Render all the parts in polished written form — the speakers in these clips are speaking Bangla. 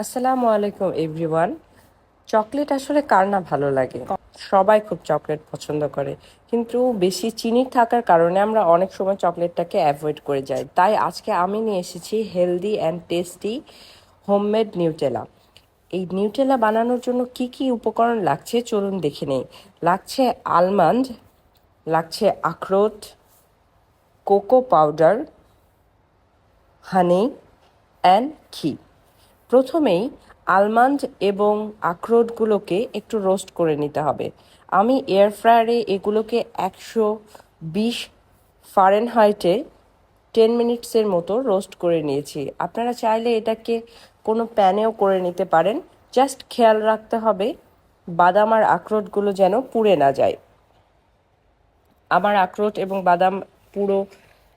আসসালামু আলাইকুম এভরিওয়ান। চকলেট আসলে কার না ভালো লাগে? সবাই খুব চকলেট পছন্দ করে, কিন্তু বেশি চিনি থাকার কারণে আমরা অনেক সময় চকলেটটাকে অ্যাভয়েড করে যাই। তাই আজকে আমি নিয়ে এসেছি healthy and tasty homemade Nutella. এই নিউটেলা বানানোর জন্য কি কি উপকরণ লাগছে চলুন দেখে নেই। লাগছে আলমন্ড, লাগছে আখরোট, কোকো পাউডার, হানি অ্যান্ড ঘি। প্রথমেই আলমন্ড এবং আখরোটগুলোকে একটু রোস্ট করে নিতে হবে। আমি এয়ার ফ্রায়ারে এগুলোকে 120 ফারেনহাইটে 10 মিনিটসের মতো রোস্ট করে নিয়েছি। আপনারা চাইলে এটাকে কোনো প্যানেও করে নিতে পারেন। জাস্ট খেয়াল রাখতে হবে বাদাম আর আখরোটগুলো যেন পুড়ে না যায়। আমার আখরোট এবং বাদাম পুরো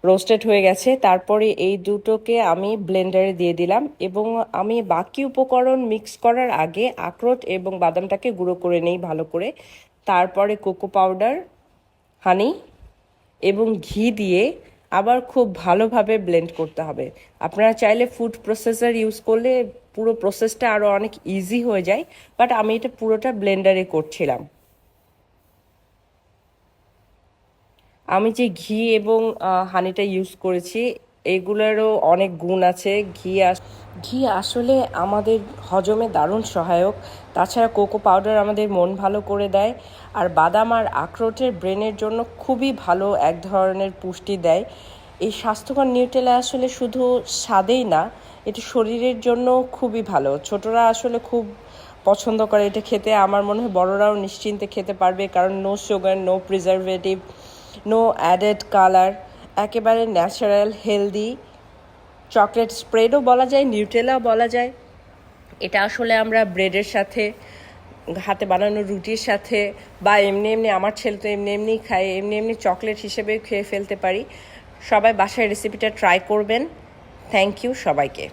রোস্টেড হয়ে গেছে। তারপরে এই দুটোকে আমি ব্লেন্ডারে দিয়ে দিলাম এবং আমি বাকি উপকরণ মিক্স করার আগে আখরোট এবং বাদামটাকে গুঁড়ো করে নেই ভালো করে। তারপরে কোকো পাউডার, হানি এবং ঘি দিয়ে আবার খুব ভালোভাবে ব্লেন্ড করতে হবে। আপনারা চাইলে ফুড প্রসেসর ইউজ করলে পুরো প্রসেসটা আরও অনেক ইজি হয়ে যায়, বাট আমি এটা পুরোটা ব্লেন্ডারে করছিলাম। আমি যে ঘি এবং হানিটা ইউজ করেছি এগুলোরও অনেক গুণ আছে। ঘি আসলে আমাদের হজমে দারুণ সহায়ক। তাছাড়া কোকো পাউডার আমাদের মন ভালো করে দেয়, আর বাদাম আর আখরোটের ব্রেনের জন্য খুবই ভালো এক ধরনের পুষ্টি দেয়। এই স্বাস্থ্যকর নিউটেলা আসলে শুধু স্বাদেই না, এটা শরীরের জন্য খুবই ভালো। ছোটরা আসলে খুব পছন্দ করে এটা খেতে। আমার মনে হয় বড়রাও নিশ্চিন্তে খেতে পারবে, কারণ no sugar, no preservative, no added colour, একেবারে ন্যাচারাল হেলদি। চকলেট স্প্রেডও বলা যায়, নিউটেলাও বলা যায়। এটা আসলে আমরা ব্রেডের সাথে, হাতে বানানো রুটির সাথে, বা এমনি এমনি, আমার ছেলে তো এমনি এমনি খায়, এমনি এমনি চকলেট হিসেবে খেয়ে ফেলতে পারি। সবাই বাসায় রেসিপিটা ট্রাই করবেন। থ্যাংক ইউ সবাইকে।